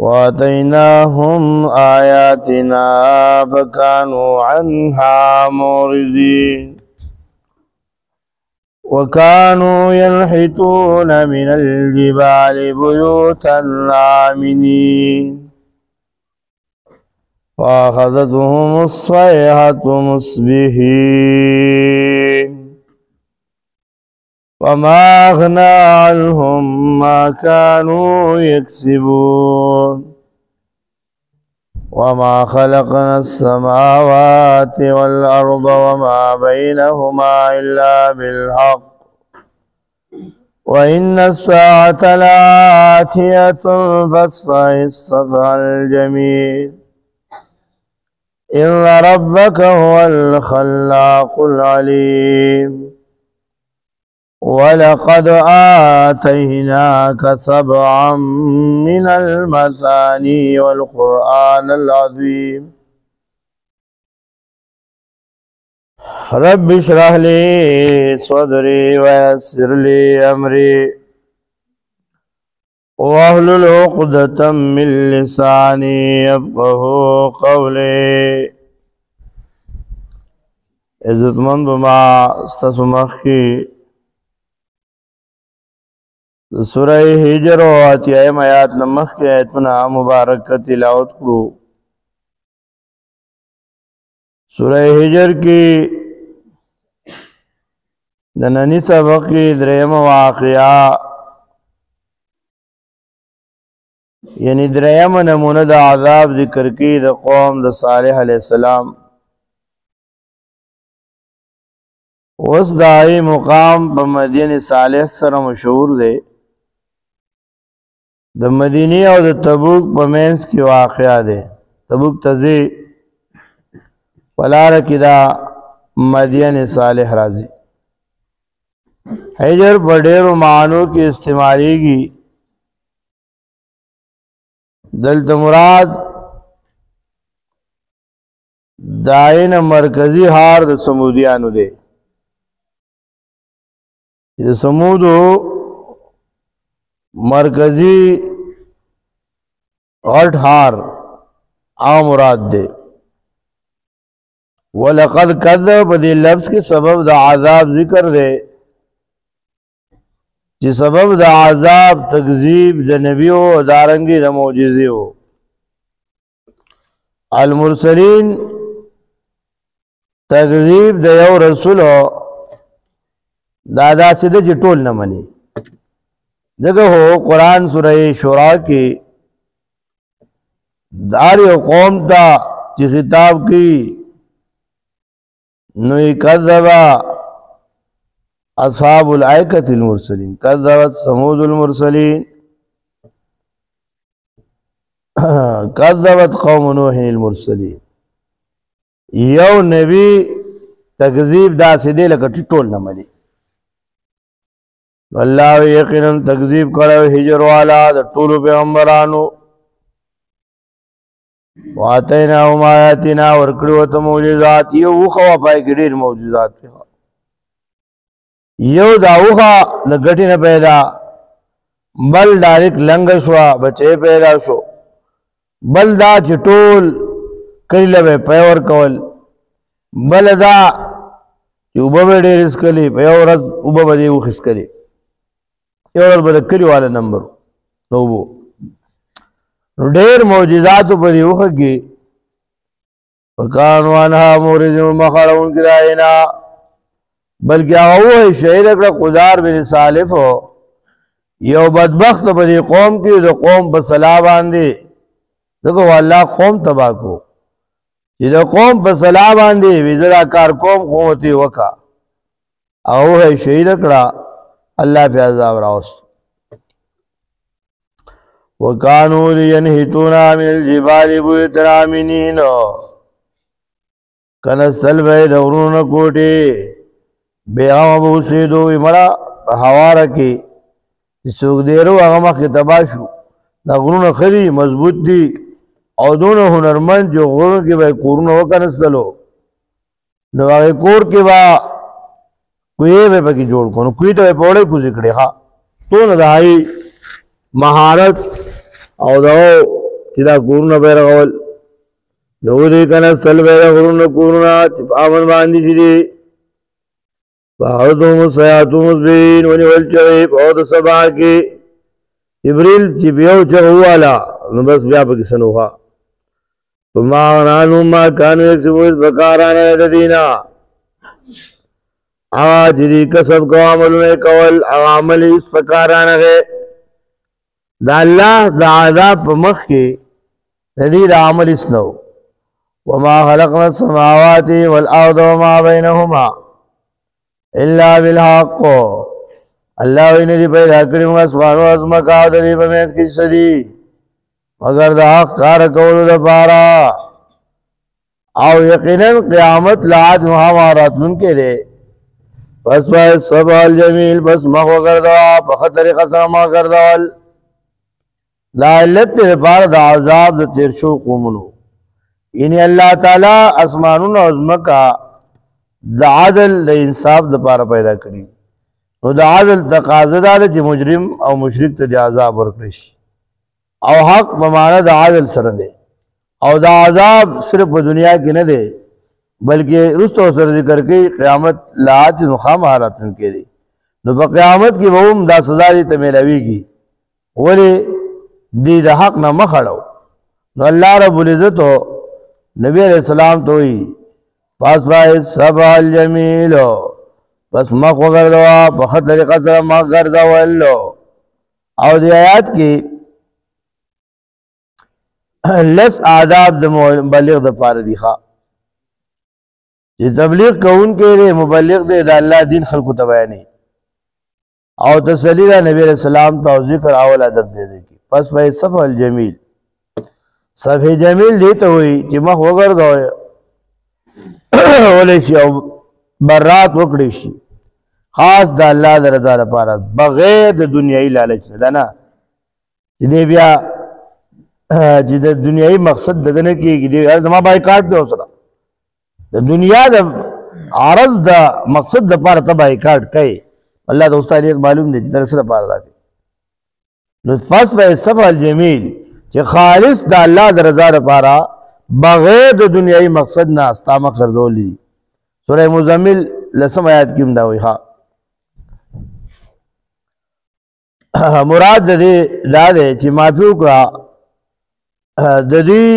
وآتيناهم آياتنا فكانوا عنها معرضين وكانوا ينحتون من الجبال بيوتا آمنين فأخذتهم الصيحة مصبحين وما أغنى عنهم ما كانوا يكسبون وما خلقنا السماوات والأرض وما بينهما إلا بالحق وإن الساعة لآتية فاصفح الصفح الجميل إن ربك هو الخلاق العليم ولقد آتيناك سبعا من المثاني والقرآن العظيم رب اشرح لي صدري ويسر لي أمري واحلل عقدة من لساني يفقهوا قولي عزتمند ما استسمخ کی سورہ ہجر و اتیایم آیات نمخ کی آیتنا مبارک تلاوت کرو سورہ ہجر کی دنانی سبق کی دریم واقعہ یعنی دریم نمونہ دا عذاب ذکر کی دا قوم دا صالح علیہ السلام اس دائی مقام پا مدین صالح سر مشہور دے دا مدینی او دا تبوک پا مینس کی واقعہ دے تبوک تزی پلار کی دا مدین صالح رازی حجر پا دیر و معنوں کی استعمالی گی دلت مراد دائن مرکزی ہار دا سمودیانو دے دا سمودو مرکزی غٹ ہار آ مراد دے وَلَقَدْ كَذَّبَ دی لفظ کے سبب دا عذاب ذکر دے جی سبب دا عذاب تکذیب دا نبیو دارنگی دا معجزیو المرسلین تکذیب دا یو رسولو دادا سیدھے جی ٹول نہ منی جگہ ہو قرآن سورہ شورا کی داری قوم تا جی خطاب کی نوی کذبا اصحاب الائکت المرسلین کذبت سمود المرسلین کذبت قوم نوح المرسلین یو نبی تکذیب دا سیدھے لکٹی ٹول نہ منی اللہ یقیناً تکذیب کرو ہجر والا دا طول پیغمبرانو واتیناہم آیاتنا ورکڑوت موجزات یو اوخوا پائی کی دیر موجزات پیخوا یو دا اوخا لگٹی نہ پیدا بل ڈائریک لنگ شوا بچے پیدا شو بل دا چٹول کلی لبے پیور کول بل دا چی اوبا بے دیر اس کلی پیور از اوبا بے دیو خس کلی یور بل کلی والا نمبر نوبو دیر معجزاتو پر دیوخ کی فکانوانہا موردن مخارون کی دائینا بلکہ آغاو ہے شہید اکڑا قدار بن صالف ہو یو بدبخت پر دی قوم کی دو قوم پر صلاح باندی دیکھو واللہ قوم تباہ کو یہ دو قوم پر صلاح باندی ویزرہ کار قوم قومتی وکا آغاو ہے شہید اکڑا اللہ پہ عذاب راست وَكَانُوا لِيَنْحِتُونَ مِنَ الْجِبَالِ بُيُوتًا آمِنِينَ کنستل بے دورون کوٹی بے غم بوسیدو امرا حوارا کی سوک دیرو اغمق کی تباشو دا غرون خری مضبوط دی او دون ہنرمند جو غرون کی بے کورون وکنستلو نو آگے کور کی با کوئی بے پکی جوڑ کنو کوئی تو بے پوڑے کو ذکڑے خواہ تو ندائی مہارت او دو چې دا کورونه به یې رغول. نو ودې کنستل به یې د غرونو کورونه چې په امن باندې شي دي. فأخذتهم الصيحة مصبحين ونیول چغې په وخت د سبا کې. جبریل چې یو چغه وواله نو بس بیا پکې څه نه وه. فما أغنى عنهم ما كانوا يكسبون په کار رانغی د دوی نه هغه چې دوی کسب کو عملونه یې کول هغه عمل هېڅ په کار رانغی. د الله د عذاب په مخ کې د دې د عمل هېڅ نه و. وما خلقنا السماوات والأرض وما بينهما إلا بالحق. الله وی نه دي پیدا کړي موږ اسمان او ځمکه او د دې په منځ کې څه دي مګر د حق کار کولو دپاره. او یقینا قیامت لا عادها راتلونکی دی. پس باید صبح الجمیل بس مخ وګرځوه په ښه طریقه سره مخ ګرځول. دا علت دی دپاره د عذاب د تېر شوو قومونو. یعنې الله تعالی اسمانونه او ځمکه د عدل د انصاف دپاره پیدا کړي. نو د عدل تقاضا دا ده چې مجرم او مشرک ته د عذاب ورکړی شي. او حق په معنا د عدل سره دی. او دا عذاب صرف په دنیا کې نه دی بلکې وروسته ورسره ذکر کوي قیامت لا چې نو خامخا راتلونکی دی. نو په قیامت کې به هم دا سزا دې ته میلاویږي. ولې دې د حق نه مخ اړو. نو الله رب العزت نبی علیہ السلام ته وایي فاصبح صبح الجمیل بس مخ وګرځوه په ښه طریقه سره مخ ګرځول. او دې آیات کې لس آداب د مبلغ دپاره دي ښه چې تبلیغ کوونکی دی مبلغ دی د الله دین خلکو ته بیانوي. او تسلي ده نبی علیہ السلام ته او ذکر اول ادب دی کې. پس به صفح الجمیل صفح جمیل دی ته وایي چې مخ وګرځوئ ولی شي او برات وکړی شي خاص د الله د رضا لپاره بغیر د دنیایي لالچ نه. ده نه چې دی بیا چې د دنیایي مقصد دده نه کېږي دی زما بایکاټ دی ورسره د دنیا د عرض د مقصد دپاره ته بایکاټ کوې. الله د استادیت معلوم دی چې ته د څه دپاره دا کوې. نو فصبح صفح الجمیل چې خالص د الله د رضا لپاره بغیر د دنیایي مقصد نه ستا مخ ګرځولی دي. سوره مزمل 10 آیات کې هم دا وایي. مراد د دې دا دی چې معافي وکړه د دوی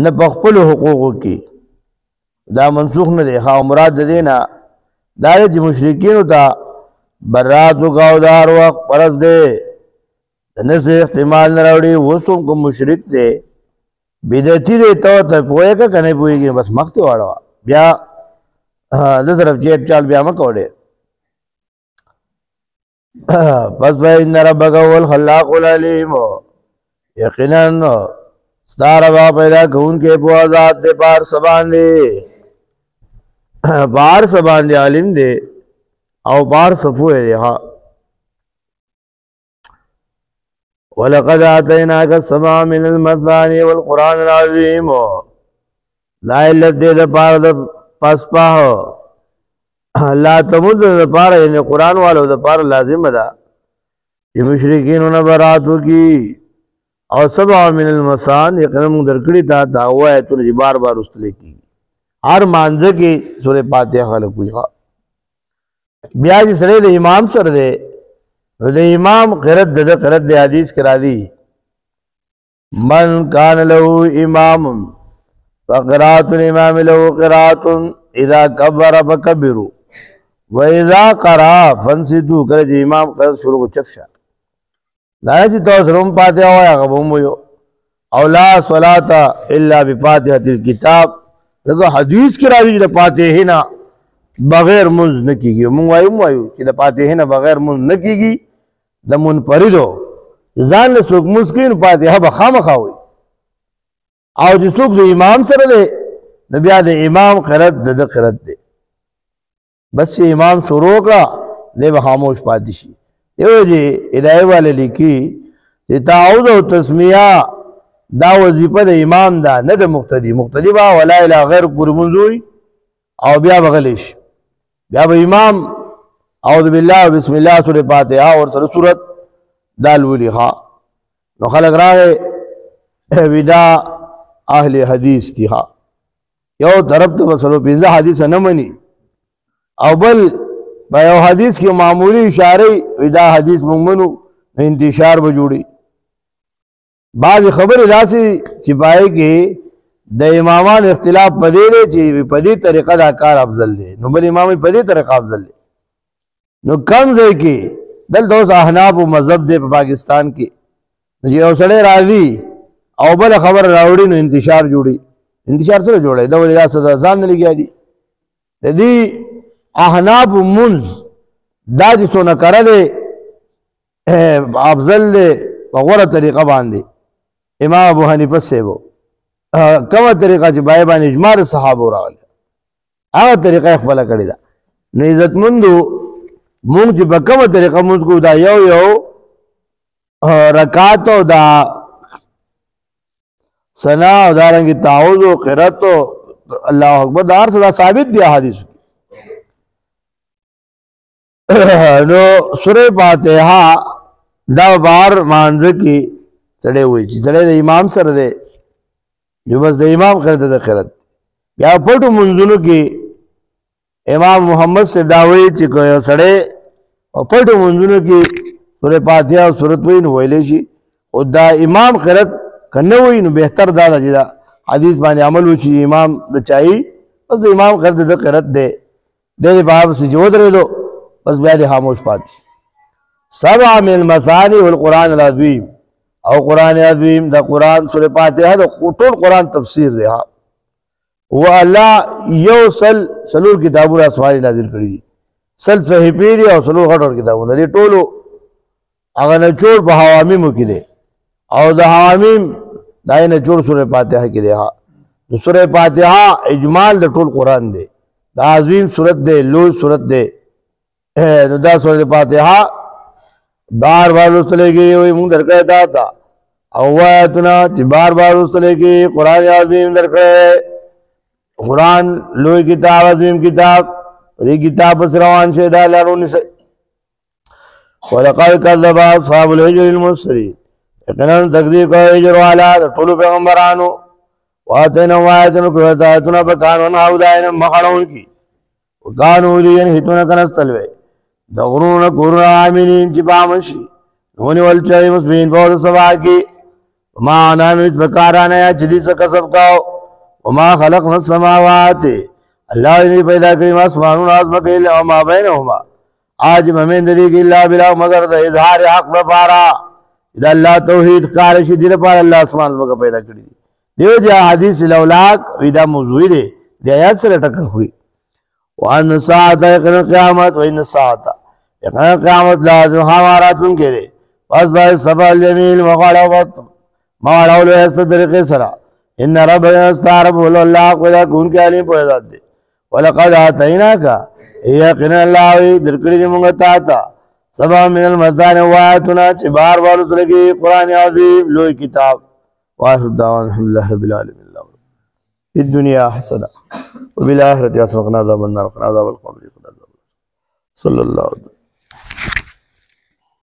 نه په خپلو حقوقو کې دا منسوخ نه دی. مراد د دې نه دا دی چې مشرکینو ته برات وکړه او د هر وخت پرست دی د نسل احتمال نه راوړي. اوس هم کوم مشرک دی بدعتي دی ته ورته پوهېږه که نه پوهېږي بس مخ ته واړوه بیا د طرف چیټ چال بیا مه کوه ډېر. پس به ان ربک هو الخلاق العلیم یقینا ستا رب پیدا کوونکی پوهه ذات دی په هر څه باندې په هر څه باندې عالم دی او په هر څه پوهه دی. ولقد آتیناک السبع من المثانی والقرآن العظیم. لا علت دی دپاره د پسپاه لا تمد دپاره یعنې قرآن والو دپاره لازمه ده چې مشرکینو نه برات وکړي. او سبع من المثان یقینا موږ درکړي تا دا اووه آیتونه چې بار بار لوستلی کېږي. هر مانځه کې سورې فاتحه خلک وایي. بیا چې سړی د امام سره دی نو د امام قرت د قرت د حدیث کې راځي من کان له امام فقرات الامام له قرات اذا كبر فكبروا واذا قرأ فانصتوا. کله چې امام قرت شروع کو چپ شه دا چې تاسو روم فاتحه وایي هغه به هم وایو. او لا صلاة الا بفاتحة الكتاب لکه حدیث کې راځي چې د فاتحې نه بغیر منځ نه کېږي. موږ وایو چې د فاتحې نه بغیر منځ نه کېږي. د منفردو ځان له څوک منځ کوي نو فاتحه به خامخا وایي. او چې څوک د امام سره دی نو بیا د امام قرت د ده قرت دی. بس چې امام شروع کړه دی به خاموش پاتې شي. دیو چې هدایه والا لیکي چې تعوذ او تسمیه دا وظیفه د امام ده نه د مقتدي. مقتدي به ولا اله غیر پورې منځ وایي او بیا به غلی شي. بیا به امام اعوذ بالله بسم الله سورة فاتحه اور سره سورت دا لولي. نو خلق راغی ودا اهل حدیث دی ها یو طرف ته وسلو پیزا حدیث نه مني او بل با یو حدیث کی معمولی اشاره ودا حدیث مونږ انتشار به جوړي بعض خبر داسي چې پای کې د امامان اختلاف پدې دی چې په دې طریقه دا کار افضل دی نو بل امام په دې طریقه افضل دی نو کم ځای کې دلته اوس احناف او مذهب دی په پاکستان کې چې یو سړی راځي او بل خبر راوړي نو انتشار جوړي انتشار سره جوړي دا ولې راځه ځان نه لګیا دي د دې احناف منز دا چې څونه کړل افضل دی په غوره طریقه باندې امام ابو حنیفه سیبو کومه طریقه چې بای باندې اجماع صحابه راغله هغه طریقه خپل کړی دا نو عزت مندو مونږ چې په کومه طریقه مونږ کو دا یو رکعات او دا ثنا او دارنګ تعوذ او قرات او الله اکبر دار صدا ثابت دی حدیث نو سورہ فاتحه دا بار مانځ کې سړی وای چې سړی د امام سره دی جو بس د امام قرات د قرات بیا پټو منځونو کې امام محمد سے داوی چې کوي سړی پټو منځونو کې سورہ فاتحه او سورۃ وین ویلې شي او دا امام قرات کنه وای نو بهتر دا چې دا حدیث باندې عمل وشي امام د چای بس د امام قرات د قرات دی د باب سے جو درلو بس بیا د خاموش پاتې سبع من المثاني والقران العظیم او قران عظیم دا قران سورہ فاتحه د ټول قران تفسیر دی ها و الله یو سلور کتابونه اسماني نازل کړی دي صحیفې دي او سلور غټور کتابونه دي ټولو هغه نه جوړ په حوامیم کې دي او د حوامیم دای نه جوړ سورہ فاتحه کې دي ها د سورہ فاتحه اجمال د ټول قران دی دا عظیم سورۃ دی لوی سورۃ دی نو دا سورۃ فاتحه بار بار لوستلېږي وي مونږ درکړی تا او وایتونه چې بار بار لوستلېږي قران عظیم درکړی قران لوی کتاب عظیم کتاب دې کتاب پر روان شه دا لارونه سي ولقد كذب اصحاب الحجر المرسلين یقینا تکذیب کوي هجر والا ټول پیغمبرانو واتنه وایتونه کړه په قانون او داینه مخړون کی وکانو لین هیتونه کنستلوي د غرونه کورونه عاملین چې بامشي نونی ولچای مسبین په سبا کې ما نانوت بکارانه یا چې دې څه کسب کاو وما خلقنا السماوات الله دې پیدا کړی ما اسمانونو ازمکه او ما بینهما آج ممن دې کې الا بلا مگر د اظهار حق لپاره اذا الله توحید کار شي دې لپاره الله اسمان ازمکه پیدا کړی دیو جا حدیث الاولاق ودا موضوع دی د آیات سره ټکر خوري وان ساعت قیامت وان ساعت قیامت لازم حواراتون کې پس دا سبا الیمین وقالوت ما راولو است طریقې سره ان ربنا استعرب الله قد كون کې علي په ذات دي ولقد اتیناک یقینا الله درکړي موږ ته سبا من المثاني واتنا چې بار بار سره کې قران عظیم لوی کتاب واخر دعوانا الحمد لله رب العالمين في الدنيا حسنه وبالاخره حسنه وقنا عذاب النار وقنا عذاب القبر صلى الله عليه وسلم